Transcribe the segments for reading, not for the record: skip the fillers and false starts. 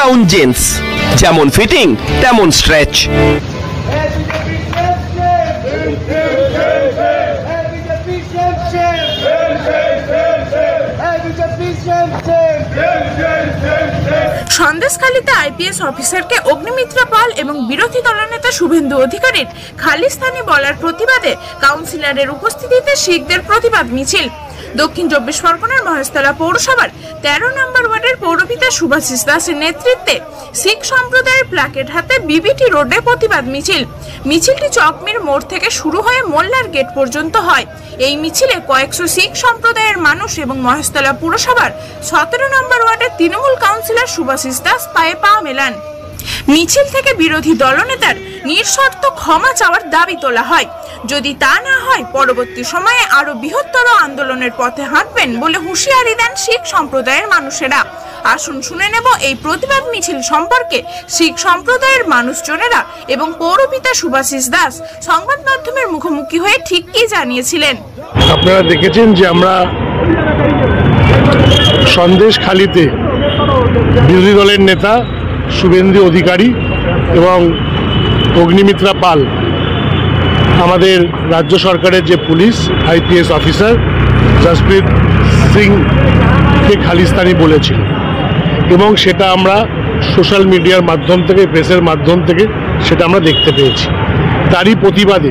Gown gents, যেমন fitting তেমন stretch. সন্দেশখালীতে IPS অফিসারকে অগ্নিমিত্রা পাল এবং বিরোধী দলনেতা শুভেন্দু অধিকারীর খালিস্তানি বলার প্রতিবাদে কাউন্সিলরের উপস্থিতিতে শিখদের প্রতিবাদ মিছিল। দক্ষিণ 24 পরগনার মহেশতলা পৌরসভার 13 নম্বর ওয়ার্ডের পৌরপিতা শুভাশিস দাসের নেতৃত্বে শিখ সম্প্রদায়ের প্ল্যাকেট হাতে বিবিটি রোডে প্রতিবাদ মিছিল। মিছিলটি চকমির মোড় থেকে শুরু হয়ে মোল্লার গেট পর্যন্ত হয়। এই মিছিলে কয়েকশো শিখ সম্প্রদায়ের মানুষ এবং মহেশতলা পুরসভার 17 নম্বর ওয়ার্ডের তৃণমূল কাউন্সিলর শুভাশিস দাস পায়ে পা মেলান। মিছিল থেকে বিরোধী দলনেতার নিঃশর্ত ক্ষমা চাওয়ার দাবি তোলা হয়। যদি তা না হয় পরবর্তী সময়ে আরো বৃহত্তর আন্দোলনের পথে হাঁটবেন বলে হুঁশিয়ারি দেন শিখ সম্প্রদায়ের মানুষেরা। আসুন শুনে নেব এই প্রতিবাদ মিছিল সম্পর্কে শিখ সম্প্রদায়ের মানুষজনেরা এবং পৌরপিতা শুভাশিস দাস সংবাদ মাধ্যমের মুখোমুখি হয়ে ঠিক কি জানিয়েছিলেন। আপনারা দেখেছেন যে আমরা সন্দেশখালীতে বিরোধী দলের নেতা শুভেন্দু অধিকারী এবং অগ্নিমিত্রা পাল আমাদের রাজ্য সরকারের যে পুলিশ আইপিএস অফিসার জসপ্রীত সিংকে খালিস্তানি বলেছিল এবং সেটা আমরা সোশ্যাল মিডিয়ার মাধ্যম থেকে প্রেসের মাধ্যম থেকে সেটা আমরা দেখতে পেয়েছি। তারই প্রতিবাদে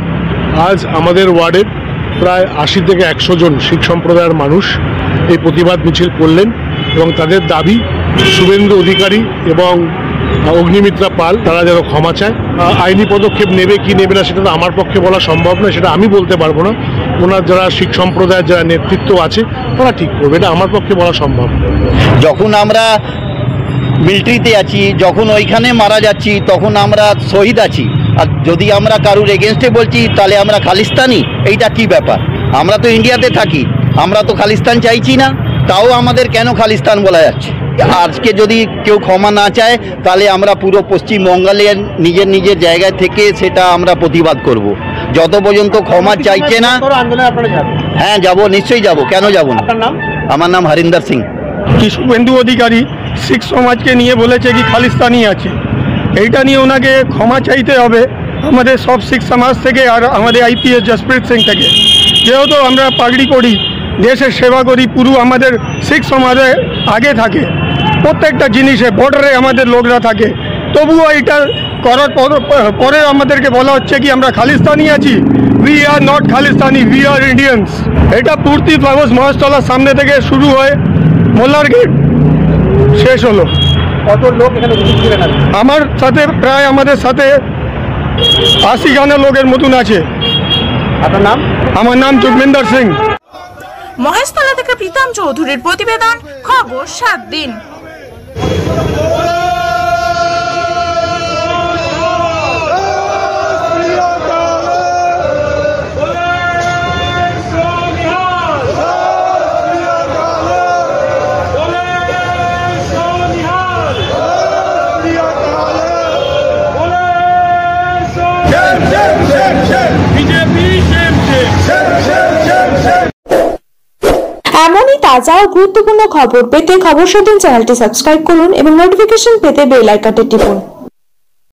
আজ আমাদের ওয়ার্ডের প্রায় 80 থেকে 100 জন শিখ সম্প্রদায়ের মানুষ এই প্রতিবাদ মিছিল করলেন এবং তাদের দাবি শুভেন্দু অধিকারী এবং অগ্নিমিত্রা পাল তারা যেন ক্ষমা চায়। আইনি পদক্ষেপ নেবে কি নেবে না সেটা তো আমার পক্ষে বলা সম্ভব নয়, সেটা আমি বলতে পারবো না। ওনার যারা শিখ সম্প্রদায়ের যারা নেতৃত্ব আছে তারা ঠিক করবে, এটা আমার পক্ষে বলা সম্ভব। যখন আমরা মিলিটারিতে আছি, যখন ওইখানে মারা যাচ্ছি, তখন আমরা শহীদ আছি, আর যদি আমরা কারুর এগেনস্টে বলছি তাহলে আমরা খালিস্তানি, এইটা কি ব্যাপার? আমরা তো ইন্ডিয়াতে থাকি, আমরা তো খালিস্তান চাইছি না, তাও আমাদের কেন খালিস্তান বলা যাচ্ছে? আজকে যদি কেউ ক্ষমা না চায় তাহলে আমরা পুরো পশ্চিমবঙ্গের নিজের নিজের জায়গায় থেকে সেটা আমরা প্রতিবাদ করব। যত পর্যন্ত ক্ষমা চাইছে না। হ্যাঁ যাব, নিশ্চয়ই যাব, কেন যাব না। আমার নাম হরিন্দর সিং। শুভেন্দু অধিকারী শিখ সমাজকে নিয়ে বলেছে কি খালিস্তানি আছে, এইটা নিয়ে ওনাকে ক্ষমা চাইতে হবে আমাদের সব শিখ সমাজ থেকে আর আমাদের আইপিএস জসপ্রীত সিং থেকে। যেহেতু আমরা পাগড়ি পড়ি, দেশের সেবা করি, পুরো আমাদের শিখ সমাজে আগে থাকে, প্রত্যেকটা জিনিসে বর্ডারে আমাদের লোকরা থাকে, তবুও এটা করার পরে আমাদেরকে বলা হচ্ছে কি আমরা খালিস্তানি আছি। We are not Khalistani, we are Indians. এটা পূর্তি ফ্লাওয়ার্স মহেশতলার সামনে থেকে শুরু হয়ে মোল্লার গেট শেষ হলো। কত লোক এখানে ছিলেন? আমার সাথে প্রায় আমাদের সাথে 80 গানের লোকের মতন আছে। আপনার নাম? আমার নাম যোগেন্দর সিং। মহেশতলা থেকে প্রীতম চৌধুরীর প্রতিবেদন, খবর 7 দিন। এমনই তাজা ও গুরুত্বপূর্ণ খবর পেতে খবর 7 চ্যানেলটি সাবস্ক্রাইব করুন এবং নোটিফিকেশন পেতে বেল আইকনটি টিপুন।